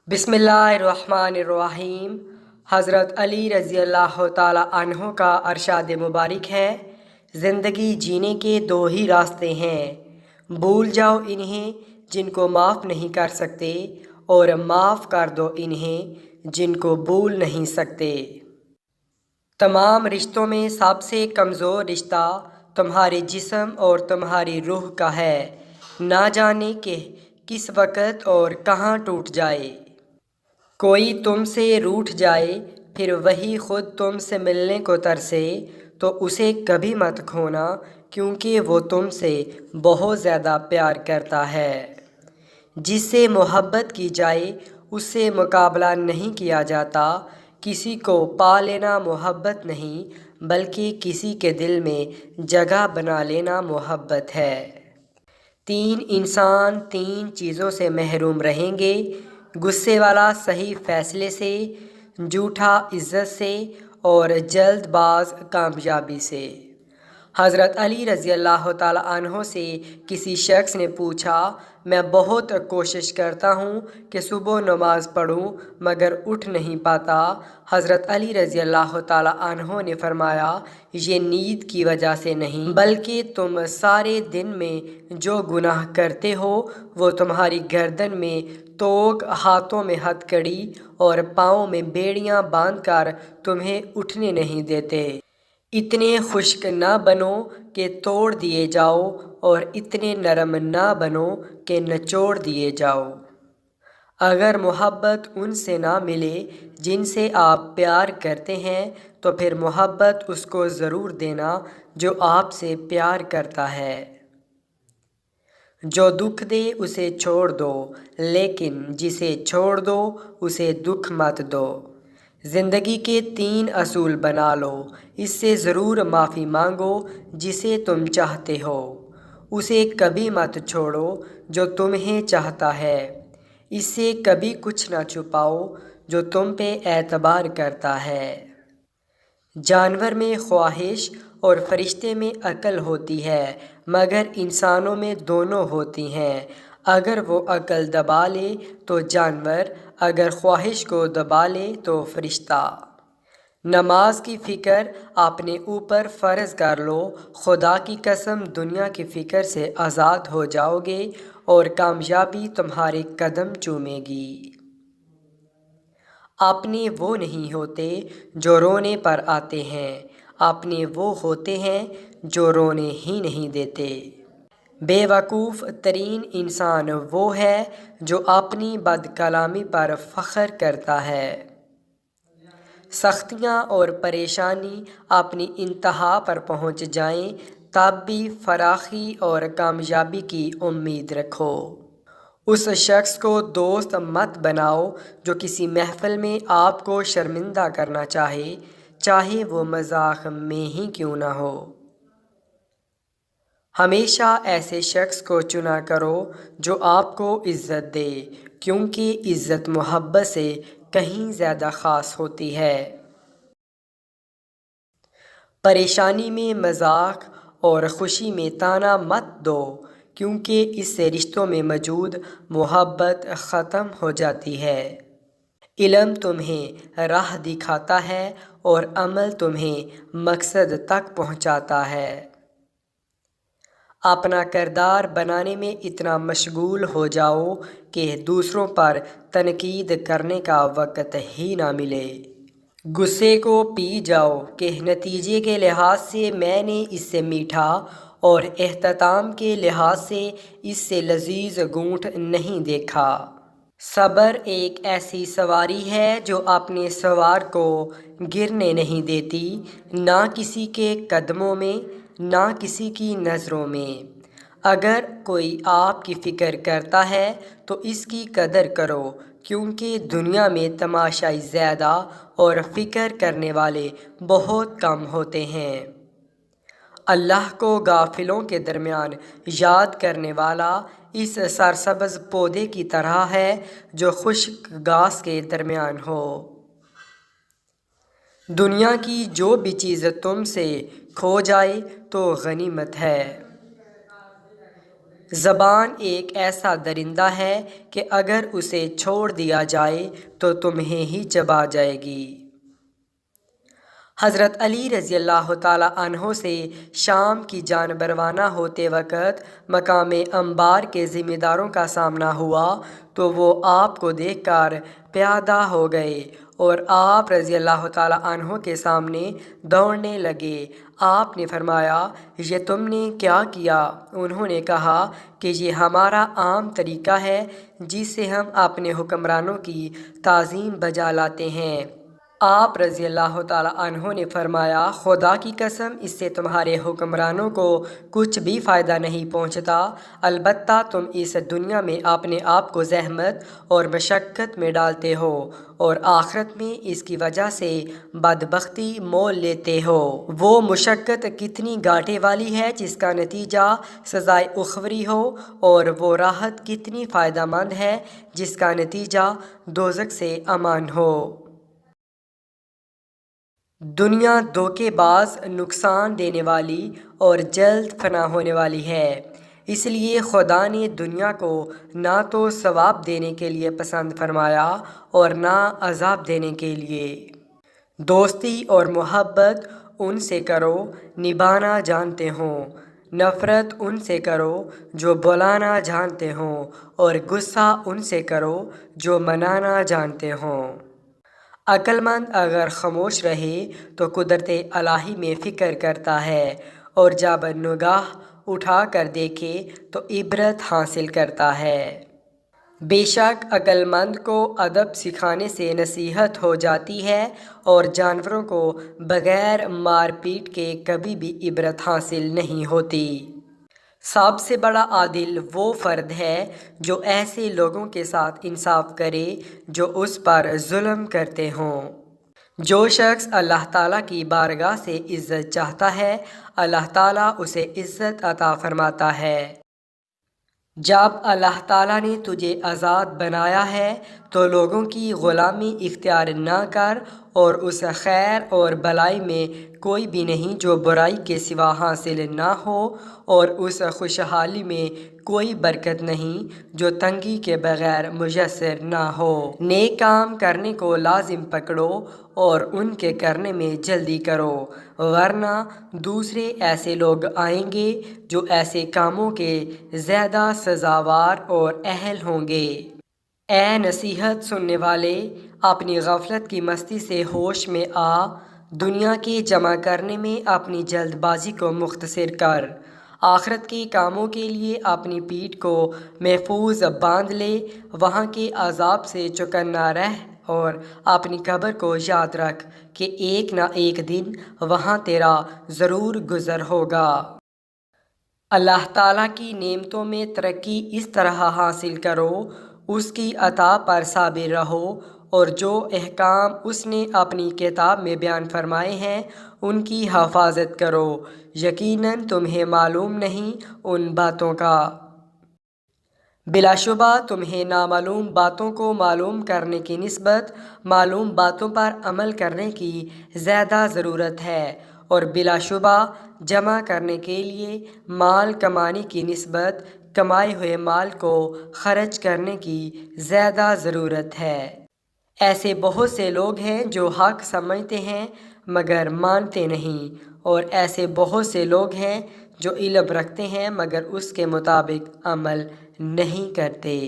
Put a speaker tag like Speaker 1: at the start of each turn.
Speaker 1: बिस्मिल्लाहिर्रहमानिर्रहीम। हज़रत अली रज़ी अल्लाह ताला अन्हो का अरशाद मुबारक है, ज़िंदगी जीने के दो ही रास्ते हैं, भूल जाओ इन्हें जिनको माफ़ नहीं कर सकते और माफ़ कर दो इन्हें जिनको भूल नहीं सकते। तमाम रिश्तों में सबसे कमज़ोर रिश्ता तुम्हारे जिस्म और तुम्हारी रूह का है। ना जाने कि किस वक़्त और कहाँ टूट जाए। कोई तुमसे रूठ जाए फिर वही ख़ुद तुमसे मिलने को तरसे, तो उसे कभी मत खोना, क्योंकि वो तुमसे बहुत ज़्यादा प्यार करता है। जिससे मोहब्बत की जाए उससे मुकाबला नहीं किया जाता। किसी को पा लेना मोहब्बत नहीं, बल्कि किसी के दिल में जगह बना लेना मोहब्बत है। तीन इंसान तीन चीज़ों से महरूम रहेंगे: गुस्से वाला सही फ़ैसले से, झूठा इज़्ज़त से और जल्दबाज कामयाबी से। हज़रत अली रज़ी अल्लाह ताला अन्हो से किसी शख्स ने पूछा, मैं बहुत कोशिश करता हूँ कि सुबह नमाज़ पढ़ूँ मगर उठ नहीं पाता। हज़रत अली रज़ी अल्लाह ताला अन्हो ने फरमाया, ये नींद की वजह से नहीं, बल्कि तुम सारे दिन में जो गुनाह करते हो वो तुम्हारी गर्दन में तोक, हाथों में हथकड़ी और पाँव में बेड़ियाँ बांधकर तुम्हें उठने नहीं देते। इतने खुश्क ना बनो कि तोड़ दिए जाओ और इतने नरम ना बनो कि निचोड़ दिए जाओ। अगर मोहब्बत उनसे ना मिले जिनसे आप प्यार करते हैं, तो फिर मोहब्बत उसको ज़रूर देना जो आपसे प्यार करता है। जो दुख दे उसे छोड़ दो, लेकिन जिसे छोड़ दो उसे दुख मत दो। ज़िंदगी के तीन असूल बना लो, इससे ज़रूर माफ़ी मांगो जिसे तुम चाहते हो। उसे कभी मत छोड़ो जो तुम्हें चाहता है। इससे कभी कुछ ना छुपाओ जो तुम पे एतबार करता है। जानवर में ख्वाहिश और फरिश्ते में अक्ल होती है, मगर इंसानों में दोनों होती हैं। अगर वो अक्ल दबा ले तो जानवर, अगर ख्वाहिश को दबा ले तो फरिश्ता। नमाज की फ़िक्र अपने ऊपर फ़र्ज़ कर लो, खुदा की कसम दुनिया की फ़िक्र से आज़ाद हो जाओगे और कामयाबी तुम्हारे कदम चूमेगी। अपने वो नहीं होते जो रोने पर आते हैं, अपने वो होते हैं जो रोने ही नहीं देते। बेवकूफ़ तरीन इंसान वो है जो अपनी बदकलामी पर फ़ख्र करता है। सख्तियाँ और परेशानी अपनी इंतहा पर पहुँच जाएं, तब भी फराखी और कामयाबी की उम्मीद रखो। उस शख्स को दोस्त मत बनाओ जो किसी महफ़िल में आपको शर्मिंदा करना चाहे, चाहे वो मजाक में ही क्यों ना हो। हमेशा ऐसे शख्स को चुना करो जो आपको इज़्ज़त दे, क्योंकि इज़्ज़त मोहब्बत से कहीं ज़्यादा ख़ास होती है। परेशानी में मजाक और ख़ुशी में ताना मत दो, क्योंकि इससे रिश्तों में मौजूद मोहब्बत ख़त्म हो जाती है। इल्म तुम्हें राह दिखाता है और अमल तुम्हें मकसद तक पहुँचाता है। अपना किरदार बनाने में इतना मशगूल हो जाओ कि दूसरों पर तनकीद करने का वक़्त ही ना मिले। गुस्से को पी जाओ कि नतीजे के लिहाज से मैंने इससे मीठा और एहतमाम के लिहाज से इससे लजीज घूंट नहीं देखा। सब्र एक ऐसी सवारी है जो अपने सवार को गिरने नहीं देती, ना किसी के कदमों में, ना किसी की नज़रों में। अगर कोई आपकी फ़िक्र करता है तो इसकी कदर करो, क्योंकि दुनिया में तमाशाई ज़्यादा और फ़िक्र करने वाले बहुत कम होते हैं। अल्लाह को गाफिलों के दरमियान याद करने वाला इस सरसब्ज़ पौधे की तरह है जो खुश्क घास के दरमियान हो। दुनिया की जो भी चीज़ तुमसे खो जाए तो गनीमत है। زبان ایک ایسا درندہ ہے کہ اگر اسے چھوڑ دیا جائے تو تمہیں ہی چبا جائے گی۔ حضرت علی رضی اللہ تعالیٰ عنہ سے شام کی جانب روانہ ہوتے وقت مقام انبار کے ذمہ داروں کا سامنا ہوا تو وہ آپ کو دیکھ کر پیادہ ہو گئے اور آپ رضی اللہ تعالیٰ عنہ کے سامنے دوڑنے لگے۔ آپ نے فرمایا، یہ تم نے کیا کیا؟ انہوں نے کہا کہ یہ ہمارا عام طریقہ ہے جس سے ہم اپنے حکمرانوں کی تعظیم بجا لاتے ہیں۔ آپ رضی اللہ تعالیٰ عنہ نے فرمایا، خدا کی قسم اس سے تمہارے حکمرانوں کو کچھ بھی فائدہ نہیں پہنچتا، البتہ تم اس دنیا میں اپنے آپ کو زحمت اور مشقت میں ڈالتے ہو اور آخرت میں اس کی وجہ سے بدبختی مول لیتے ہو۔ وہ مشقت کتنی گھاٹے والی ہے جس کا نتیجہ سزائے اخروی ہو، اور وہ راحت کتنی فائدہ مند ہے جس کا نتیجہ دوزخ سے امان ہو۔ دنیا دھوکے باز، نقصان دینے والی اور جلد فنا ہونے والی ہے، اس لیے خدا نے دنیا کو نہ تو ثواب دینے کے لیے پسند فرمایا اور نہ عذاب دینے کے لیے۔ دوستی اور محبت ان سے کرو نبھانا جانتے ہوں، نفرت ان سے کرو جو بلانا جانتے ہوں، اور غصہ ان سے کرو جو منانا جانتے ہوں۔ عقل مند اگر خاموش رہے تو قدرت الہی میں فکر کرتا ہے، اور جب نگاہ اٹھا کر دیکھے تو عبرت حاصل کرتا ہے۔ بے شک عقل مند کو ادب سکھانے سے نصیحت ہو جاتی ہے، اور جانوروں کو بغیر مار پیٹ کے کبھی بھی عبرت حاصل نہیں ہوتی۔ سب سے بڑا عادل وہ فرد ہے جو ایسے لوگوں کے ساتھ انصاف کرے جو اس پر ظلم کرتے ہوں۔ جو شخص اللہ تعالیٰ کی بارگاہ سے عزت چاہتا ہے، اللہ تعالیٰ اسے عزت عطا فرماتا ہے۔ جب اللہ تعالیٰ نے تجھے آزاد بنایا ہے تو لوگوں کی غلامی اختیار نہ کر، اور اس خیر اور بلائی میں کوئی بھی نہیں جو برائی کے سوا حاصل نہ ہو، اور اس خوشحالی میں کوئی برکت نہیں جو تنگی کے بغیر میسر نہ ہو۔ نیک کام کرنے کو لازم پکڑو اور ان کے کرنے میں جلدی کرو، ورنہ دوسرے ایسے لوگ آئیں گے جو ایسے کاموں کے زیادہ سزاوار اور اہل ہوں گے۔ اے نصیحت سننے والے، اپنی غفلت کی مستی سے ہوش میں آ، دنیا کے جمع کرنے میں اپنی جلد بازی کو مختصر کر، آخرت کے کاموں کے لیے اپنی پیٹھ کو محفوظ باندھ لے، وہاں کے عذاب سے چوکنا رہ، اور اپنی قبر کو یاد رکھ کہ ایک نہ ایک دن وہاں تیرا ضرور گزر ہوگا۔ اللہ تعالیٰ کی نعمتوں میں ترقی اس طرح حاصل کرو، اس کی عطا پر صابر رہو، اور جو احکام اس نے اپنی کتاب میں بیان فرمائے ہیں ان کی حفاظت کرو، یقیناً تمہیں معلوم نہیں ان باتوں کا۔ بلا شبہ تمہیں نامعلوم باتوں کو معلوم کرنے کی نسبت معلوم باتوں پر عمل کرنے کی زیادہ ضرورت ہے، اور بلا شبہ جمع کرنے کے لیے مال کمانے کی نسبت کمائے ہوئے مال کو خرچ کرنے کی زیادہ ضرورت ہے۔ ایسے بہت سے لوگ ہیں جو حق سمجھتے ہیں مگر مانتے نہیں، اور ایسے بہت سے لوگ ہیں جو علم رکھتے ہیں مگر اس کے مطابق عمل نہیں کرتے۔